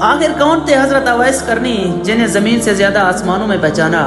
آخر کون تھے حضرت اویس کرنی جنہیں زمین سے زیادہ آسمانوں میں پہچانا؟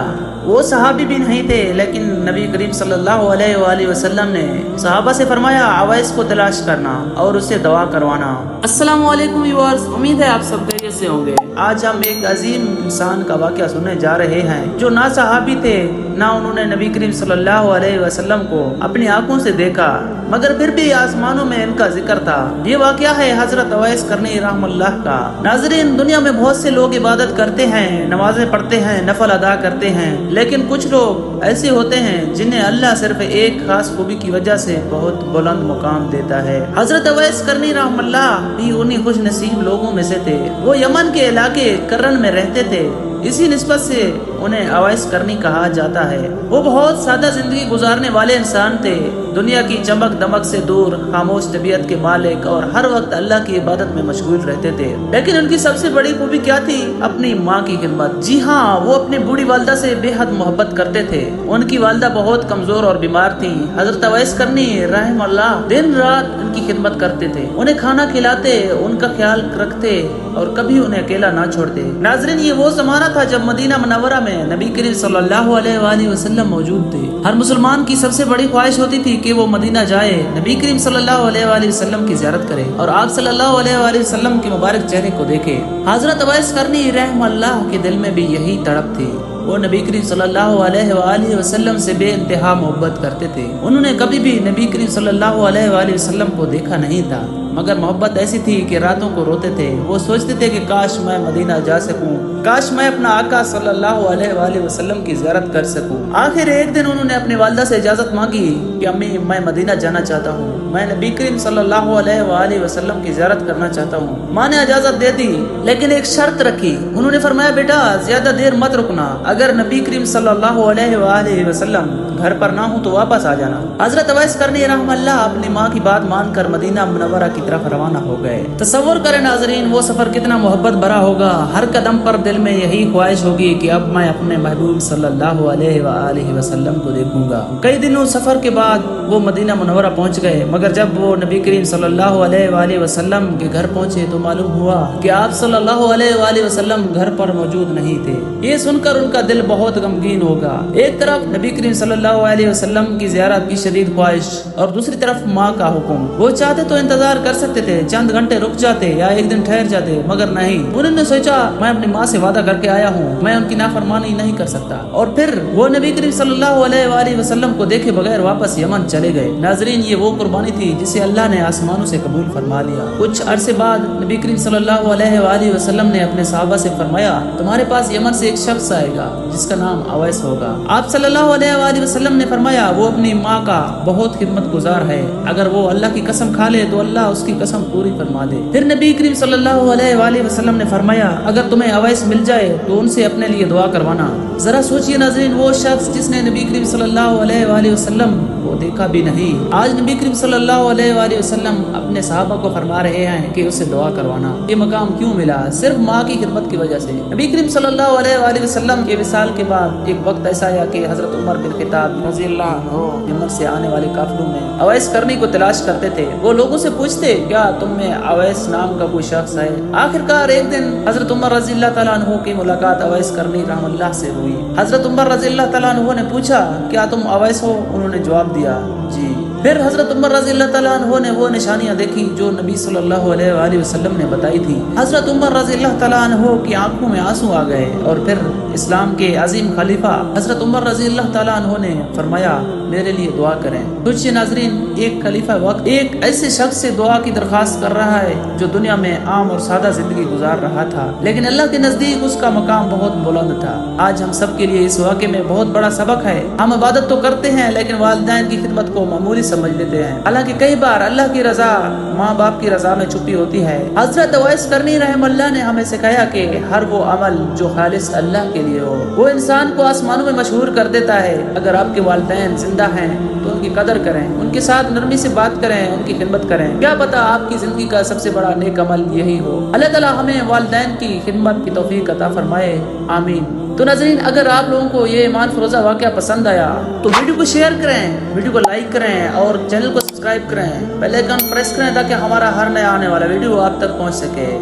وہ صحابی بھی نہیں تھے، لیکن نبی کریم صلی اللہ علیہ وآلہ وسلم نے صحابہ سے فرمایا اویس کو تلاش کرنا اور اسے دعا کروانا۔ السلام علیکم ویورز، امید ہے آپ سب خیریت سے ہوں گے۔ آج ہم ایک عظیم انسان کا واقعہ سننے جا رہے ہیں جو نہ صحابی تھے نہ انہوں نے نبی کریم صلی اللہ علیہ وسلم کو اپنی آنکھوں سے دیکھا، مگر پھر بھی آسمانوں میں ان کا ذکر تھا۔ یہ واقعہ ہے حضرت اویس کرنی رحم اللہ کا۔ ناظرین، دنیا میں بہت سے لوگ عبادت کرتے ہیں، نمازیں پڑھتے ہیں، نفل ادا کرتے ہیں، لیکن کچھ لوگ ایسے ہوتے ہیں جنہیں اللہ صرف ایک خاص خوبی کی وجہ سے بہت بلند مقام دیتا ہے۔ حضرت اویس کرنی رحم اللہ بھی انہی خوش نصیب لوگوں میں سے تھے۔ وہ یمن کے علاقے کرن میں رہتے تھے، اسی نسبت سے انہیں اویس کرنی کہا جاتا ہے۔ وہ بہت سادہ زندگی گزارنے والے انسان تھے، دنیا کی چمک دمک سے دور، خاموش طبیعت کے مالک اور ہر وقت اللہ کی عبادت میں مشغول رہتے تھے۔ لیکن ان کی سب سے بڑی خوبی کیا تھی؟ اپنی ماں کی خدمت۔ جی ہاں، وہ اپنی بوڑھی والدہ سے بے حد محبت کرتے تھے۔ ان کی والدہ بہت کمزور اور بیمار تھیں۔ حضرت اویس کرنی رحم اللہ دن رات ان کی خدمت کرتے تھے، انہیں کھانا کھلاتے، ان کا خیال رکھتے اور کبھی انہیں اکیلا نہ چھوڑتے۔ ناظرین، یہ وہ زمانہ تھا جب مدینہ منورہ میں نبی کریم صلی اللہ علیہ وآلہ وسلم موجود تھے۔ ہر مسلمان کی سب سے بڑی خواہش ہوتی تھی کہ وہ مدینہ جائے، نبی کریم صلی اللہ علیہ وآلہ وسلم کی زیارت کرے اور آپ صلی اللہ علیہ وآلہ وسلم کے مبارک چہرے کو دیکھے۔ حضرت اویس کرنی رحم اللہ کے دل میں بھی یہی تڑپ تھی۔ وہ نبی کریم صلی اللہ علیہ وآلہ وسلم سے بے انتہا محبت کرتے تھے۔ انہوں نے کبھی بھی نبی کریم صلی اللہ علیہ وآلہ وسلم کو دیکھا نہیں تھا، مگر محبت ایسی تھی کہ راتوں کو روتے تھے۔ وہ سوچتے تھے کہ کاش میں مدینہ جا سکوں، کاش میں اپنا آقا صلی اللہ علیہ وآلہ وسلم کی زیارت کر سکوں۔ آخر ایک دن انہوں نے اپنی والدہ سے اجازت مانگی کہ امی، میں مدینہ جانا چاہتا ہوں، میں نبی کریم صلی اللہ علیہ وآلہ وسلم کی زیارت کرنا چاہتا ہوں۔ ماں نے اجازت دے دی، لیکن ایک شرط رکھی۔ انہوں نے فرمایا، بیٹا زیادہ دیر مت رکنا، اگر نبی کریم صلی اللہ علیہ وآلہ وسلم گھر پر نہ ہوں تو واپس آ جانا۔ حضرت اویس کرنی رحم اللہ اپنی ماں کی بات مان کر مدینہ منورہ کی طرف روانہ ہو گئے۔ تصور کریں ناظرین، وہ سفر کتنا محبت بھرا ہوگا۔ ہر قدم پر دل میں یہی خواہش ہوگی کہ اب میں اپنے محبوب صلی اللہ علیہ وآلہ وسلم کو دیکھوں گا۔ کئی دنوں سفر کے بعد وہ مدینہ منورہ پہنچ گئے، مگر جب وہ نبی کریم صلی اللہ علیہ وآلہ وسلم کے گھر پہنچے تو معلوم ہوا کہ آپ صلی اللہ علیہ وآلہ وسلم گھر پر موجود نہیں تھے۔ یہ سن کر ان کا دل بہت غمگین ہوگا۔ ایک طرف نبی کریم صلی اللہ علیہ وسلم کی زیارت کی شدید خواہش اور دوسری طرف ماں کا حکم۔ وہ چاہتے تو انتظار کر سکتے تھے، چند گھنٹے رک جاتے یا ایک دن ٹھہر جاتے، مگر نہیں۔ انہوں نے سوچا، میں اپنی ماں سے وعدہ کر کے آیا ہوں، میں ان کی نافرمانی نہیں کر سکتا۔ اور پھر وہ نبی کریم صلی اللہ علیہ وآلہ وسلم کو دیکھے بغیر واپس یمن چلے گئے۔ ناظرین، یہ وہ قربانی تھی جسے اللہ نے آسمانوں سے قبول فرما لیا۔ کچھ عرصے بعد نبی کریم صلی اللہ علیہ وآلہ وسلم نے اپنے صحابہ سے فرمایا، تمہارے پاس یمن سے ایک شخص آئے گا جس کا نام اویس ہوگا۔ آپ صلی اللہ علیہ وآلہ وسلم نے فرمایا، وہ اپنی ماں کا بہت خدمت گزار ہے، اگر وہ اللہ کی قسم کھا لے تو اللہ اس کی قسم پوری فرما دے۔ پھر نبی کریم صلی اللہ علیہ وآلہ وسلم نے فرمایا، اگر تمہیں اویس مل جائے تو ان سے اپنے لیے دعا کروانا۔ ذرا سوچئے ناظرین، وہ شخص جس نے نبی کریم صلی اللہ علیہ وآلہ وسلم کو دیکھا بھی نہیں، آج نبی کریم صلی اللہ علیہ وآلہ وسلم اپنے صحابہ کو فرما رہے ہیں کہ اسے دعا کروانا۔ یہ مقام کیوں ملا؟ صرف ماں کی خدمت کی وجہ سے۔ نبی کریم صلی اللہ علیہ وآلہ وسلم کے وصال کے بعد ایک وقت ایسا آیا کہ حضرت عمر بن خطاب رضی اللہ عنہ یمن سے آنے والے قافلوں میں اویس کرنی کو تلاش کرتے تھے۔ وہ لوگوں سے پوچھتے، کیا تم میں اویس نام کا کوئی شخص ہے؟ آخرکار ایک دن حضرت عمر رضی اللہ تعالیٰ عنہ کی ملاقات اویس کرنی رحم اللہ سے ہوئی۔ حضرت عمر رضی اللہ تعالیٰ عنہ نے پوچھا، کیا تم اویس ہو؟ انہوں نے جواب دیا، جی۔ پھر حضرت عمر رضی اللہ تعالیٰ عنہ نے وہ نشانیاں دیکھی جو نبی صلی اللہ علیہ وآلہ وسلم نے بتائی تھی۔ حضرت عمر رضی اللہ تعالیٰ عنہ کی آنکھوں میں آنسو آ گئے اور پھر اسلام کے عظیم خلیفہ حضرت عمر رضی اللہ تعالیٰ عنہ نے فرمایا، میرے لیے دعا کریں۔ کچھ ناظرین، ایک خلیفہ وقت ایک ایسے شخص سے دعا کی درخواست کر رہا ہے جو دنیا میں عام اور سادہ زندگی گزار رہا تھا، لیکن اللہ کے نزدیک اس کا مقام بہت بلند تھا۔ آج ہم سب کے لیے اس واقعے میں بہت بڑا سبق ہے۔ ہم عبادت تو کرتے ہیں لیکن والدین کی خدمت کو معمولی سمجھ لیتے ہیں، حالانکہ کئی بار اللہ کی رضا ماں باپ کی رضا میں چھپی ہوتی ہے۔ حضرت اویس کرنی رحم اللہ نے ہمیں سکھایا کہ ہر وہ عمل جو خالص اللہ کے لیے ہو وہ انسان کو آسمانوں میں مشہور کر دیتا ہے۔ اگر آپ کے والدین زندہ ہیں تو ان کی قدر کریں، ان کے ساتھ نرمی سے بات کریں، ان کی خدمت کریں۔ کیا پتہ آپ کی زندگی کا سب سے بڑا نیک عمل یہی ہو۔ اللہ تعالیٰ ہمیں والدین کی خدمت کی توفیق عطا فرمائے، آمین۔ تو ناظرین، اگر آپ لوگوں کو یہ ایمان فروزہ واقعہ پسند آیا تو ویڈیو کو شیئر کریں، ویڈیو کو لائک کریں اور چینل کو سبسکرائب کریں، بیل آئیکن پریس کریں تاکہ ہمارا ہر نیا آنے والا ویڈیو آپ تک پہنچ سکے۔